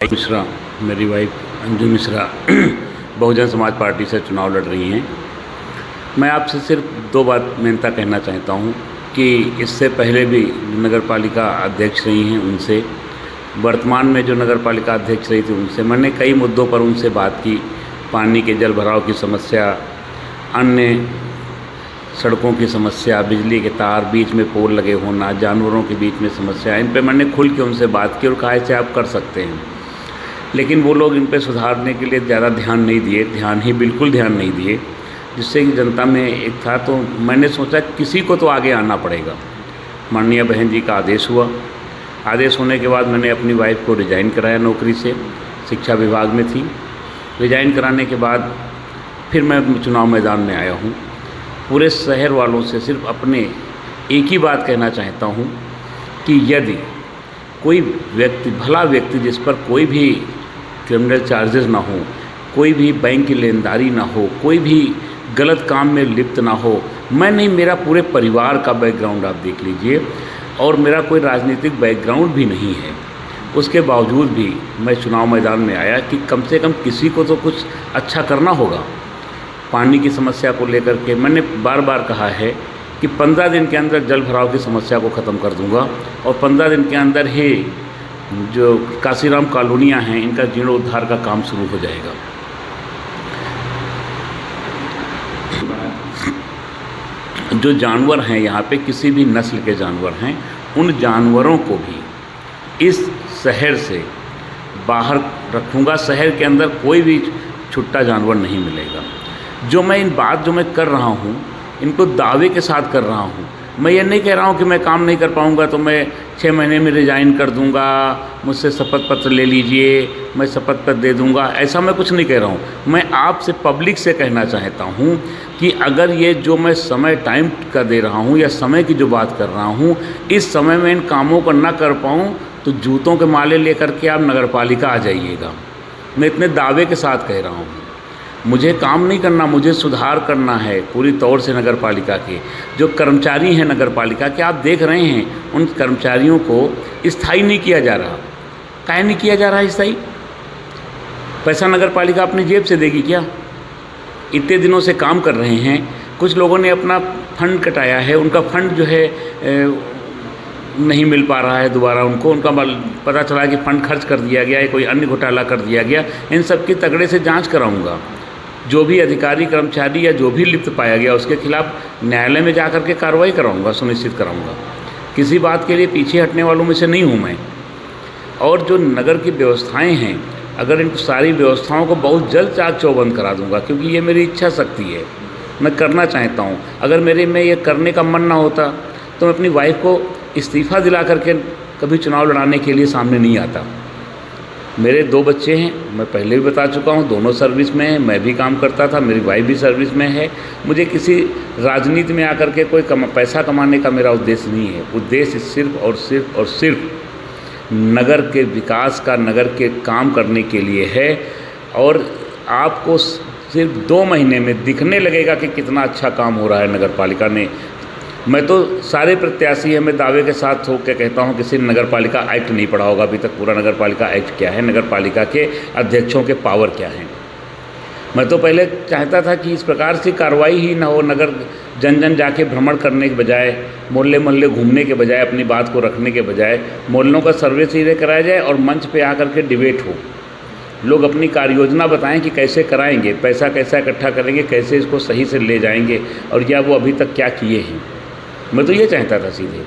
मिश्रा, मेरी wife Anju Mishra Bahujan Samaj party से चुनाव लड़ रही हैं। मैं आपसे सिर्फ दो बात मेनता कहना चाहता हूं कि इससे पहले भी नगर पालिका अध्यक्ष रही हैं, उनसे, वर्तमान में जो नगर पालिका अध्यक्ष रही थी उनसे मैंने कई मुद्दों पर उनसे बात की। पानी के जल भराव की समस्या, अन्य सड़कों की समस्या, बिजली के तार बीच में पोल लगे होना, जानवरों के बीच में समस्या, इन पे मैंने खुल के उनसे बात की और कहा ऐसे आप कर सकते हैं। लेकिन वो लोग इन पे सुधारने के लिए ज़्यादा ध्यान नहीं दिए, बिल्कुल ध्यान नहीं दिए, जिससे कि जनता में एक था। तो मैंने सोचा किसी को तो आगे आना पड़ेगा। माननीय बहन जी का आदेश हुआ। आदेश होने के बाद मैंने अपनी वाइफ को रिज़ाइन कराया नौकरी से, शिक्षा विभाग में थी। रिज़ाइन कराने के बाद फिर मैं चुनाव मैदान में आया हूँ। पूरे शहर वालों से सिर्फ अपने एक ही बात कहना चाहता हूँ कि यदि कोई व्यक्ति, भला व्यक्ति जिस पर कोई भी क्रिमिनल चार्जेस ना हो, कोई भी बैंक की लेनदारी ना हो, कोई भी गलत काम में लिप्त ना हो, मैं नहीं, मेरा पूरे परिवार का बैकग्राउंड आप देख लीजिए, और मेरा कोई राजनीतिक बैकग्राउंड भी नहीं है, उसके बावजूद भी मैं चुनाव मैदान में आया कि कम से कम किसी को तो कुछ अच्छा करना होगा। पानी की समस्या को लेकर के मैंने बार बार कहा है कि 15 दिन के अंदर जल भराव की समस्या को ख़त्म कर दूंगा, और 15 दिन के अंदर ही जो काशीराम कॉलोनियाँ हैं इनका जीर्णोद्धार का काम शुरू हो जाएगा। जो जानवर हैं यहाँ पे, किसी भी नस्ल के जानवर हैं, उन जानवरों को भी इस शहर से बाहर रखूँगा। शहर के अंदर कोई भी छुट्टा जानवर नहीं मिलेगा। जो मैं कर रहा हूँ, इनको दावे के साथ कर रहा हूँ। मैं ये नहीं कह रहा हूँ कि मैं काम नहीं कर पाऊँगा तो मैं 6 महीने में रिज़ाइन कर दूँगा, मुझसे शपथ पत्र ले लीजिए, मैं शपथ पत्र दे दूँगा, ऐसा मैं कुछ नहीं कह रहा हूँ। मैं आपसे, पब्लिक से कहना चाहता हूँ कि अगर ये जो मैं समय टाइम का दे रहा हूँ या समय की जो बात कर रहा हूँ, इस समय में इन कामों को ना कर पाऊँ तो जूतों के माले लेकर के आप नगर पालिका आ जाइएगा। मैं इतने दावे के साथ कह रहा हूँ। मुझे काम नहीं करना, मुझे सुधार करना है पूरी तौर से। नगर पालिका के जो कर्मचारी हैं नगर पालिका के, आप देख रहे हैं उन कर्मचारियों को स्थायी नहीं किया जा रहा। काहे नहीं किया जा रहा है स्थायी? पैसा नगर पालिका अपनी जेब से देगी क्या? इतने दिनों से काम कर रहे हैं, कुछ लोगों ने अपना फंड कटाया है, उनका फंड जो है नहीं मिल पा रहा है दोबारा उनको, उनका पता चला कि फ़ंड खर्च कर दिया गया है, कोई अन्य घोटाला कर दिया गया। इन सब की तगड़े से जांच कराऊंगा। जो भी अधिकारी, कर्मचारी या जो भी लिप्त पाया गया उसके खिलाफ न्यायालय में जाकर के कार्रवाई कराऊंगा, सुनिश्चित कराऊंगा। किसी बात के लिए पीछे हटने वालों में से नहीं हूँ मैं। और जो नगर की व्यवस्थाएँ हैं, अगर इन सारी व्यवस्थाओं को बहुत जल्द चाक चौबंद करा दूँगा, क्योंकि ये मेरी इच्छा शक्ति है, मैं करना चाहता हूँ। अगर मेरे में ये करने का मन ना होता तो मैं अपनी वाइफ को इस्तीफ़ा दिला करके कभी चुनाव लड़ाने के लिए सामने नहीं आता। मेरे 2 बच्चे हैं, मैं पहले भी बता चुका हूँ, दोनों सर्विस में हैं। मैं भी काम करता था, मेरी वाइफ भी सर्विस में है। मुझे किसी राजनीति में आकर के कोई पैसा कमाने का मेरा उद्देश्य नहीं है। उद्देश्य सिर्फ और सिर्फ और सिर्फ नगर के विकास का, नगर के काम करने के लिए है। और आपको सिर्फ 2 महीने में दिखने लगेगा कि कितना अच्छा काम हो रहा है नगर पालिका ने। मैं तो सारे प्रत्याशी हैं, मैं दावे के साथ हो के कहता हूं, किसी नगर पालिका एक्ट नहीं पढ़ा होगा अभी तक। पूरा नगर पालिका एक्ट क्या है, नगर पालिका के अध्यक्षों के पावर क्या हैं। मैं तो पहले चाहता था कि इस प्रकार से कार्रवाई ही ना हो। नगर जन जन जाके भ्रमण करने के बजाय, मोहल्ले मोहल्ले घूमने के बजाय, अपनी बात को रखने के बजाय मोहल्लों का सर्वे सीधे कराया जाए और मंच पे आकर के डिबेट हो। लोग अपनी कार्य योजना बताएं कि कैसे कराएंगे, पैसा कैसा इकट्ठा करेंगे, कैसे इसको सही से ले जाएंगे, और या वो अभी तक क्या किए हैं। मैं तो ये चाहता था सीधे।